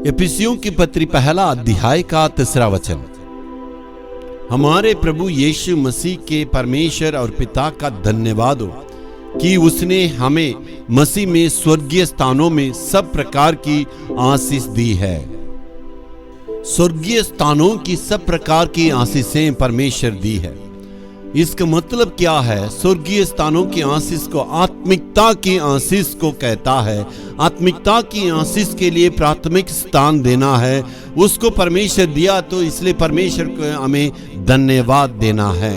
इफिसियों की पत्री पहला अध्याय का 3 वचन। हमारे प्रभु यीशु मसीह के परमेश्वर और पिता का धन्यवाद हो कि उसने हमें मसीह में स्वर्गीय स्थानों में सब प्रकार की आशीष दी है। स्वर्गीय स्थानों की सब प्रकार की आशीषें परमेश्वर दी है। इसका मतलब क्या है? स्वर्गीय स्थानों की आशीष को आत्मिकता की आशीष को कहता है। आत्मिकता की आशीष के लिए प्राथमिक स्थान देना है, उसको परमेश्वर दिया, तो इसलिए परमेश्वर को हमें धन्यवाद देना है।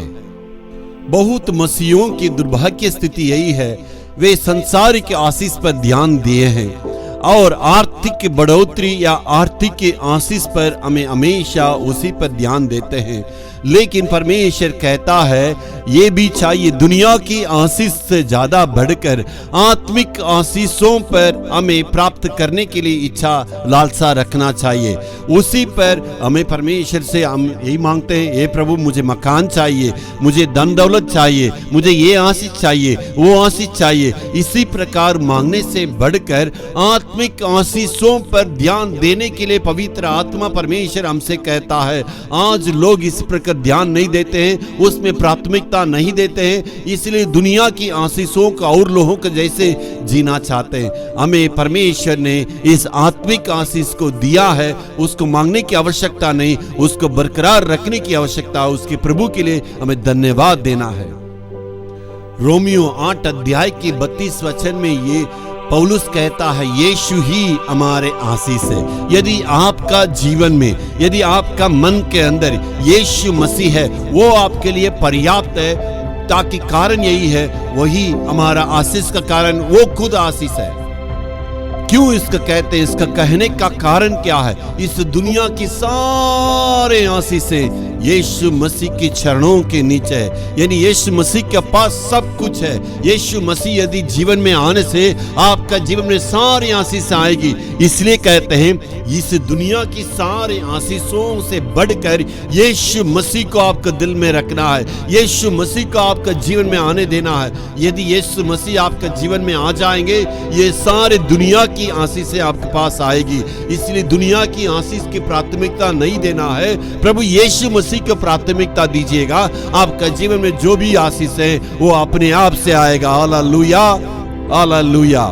बहुत मसीहियों की दुर्भाग्य स्थिति यही है, वे संसारिक आशीष पर ध्यान दिए हैं और आर्थिक बढ़ोतरी या आर्थिक आशीष पर हमें हमेशा उसी पर ध्यान देते हैं। लेकिन परमेश्वर कहता है ये भी चाहिए, दुनिया की आशीष से ज्यादा बढ़कर आत्मिक आशीषों पर हमें प्राप्त करने के लिए इच्छा लालसा रखना चाहिए। उसी पर हमें परमेश्वर से हम यही मांगते हैं, हे प्रभु मुझे मकान चाहिए, मुझे धन दौलत चाहिए, मुझे ये आशीष चाहिए, वो आशीष चाहिए। इसी प्रकार मांगने से बढ़कर आत्मिक आशीषों पर ध्यान देने के लिए पवित्र आत्मा परमेश्वर हमसे कहता है। आज लोग इस प्रकार ध्यान नहीं देते हैं, उसमें प्राथमिकता नहीं देते हैं, इसलिए दुनिया की आशीषों का और लोगों के जैसे जीना चाहते हैं। हमें परमेश्वर ने इस आत्मिक आशीष को दिया है, उसको मांगने की आवश्यकता नहीं, उसको बरकरार रखने की आवश्यकता, उसके प्रभु के लिए हमें धन्यवाद देना है। रोमियो 8 अध्याय के 32 वचन में ये पौलुस कहता है, यीशु ही हमारे आशीष है। यदि आपका जीवन में, यदि आपका मन के अंदर यीशु मसीह है, वो आपके लिए पर्याप्त है। ताकि कारण यही है, वही हमारा आशीष का कारण, वो खुद आशीष है। क्यों इसका कहते हैं? इसका कहने का कारण क्या है? इस दुनिया की सारे आशीषें यीशु मसीह के चरणों के नीचे है, यानी यीशु मसीह के पास सब कुछ है। यीशु मसीह यदि जीवन में आने से आपका जीवन में सारी आशीष आएगी। इसलिए कहते हैं इस दुनिया की सारी आशीषों से बढ़कर यीशु मसीह को आपके दिल में रखना है, यीशु मसीह को आपका जीवन में आने देना है। यदि यीशु मसीह आपके जीवन में आ जाएंगे, ये सारे दुनिया की आशीषें आपके पास आएगी। इसलिए दुनिया की आशीष की प्राथमिकता नहीं देना है, प्रभु यीशु मसीह को प्राथमिकता दीजिएगा। आपका जीवन में जो भी आशीष है वो अपने आप से आएगा। Hallelujah, hallelujah.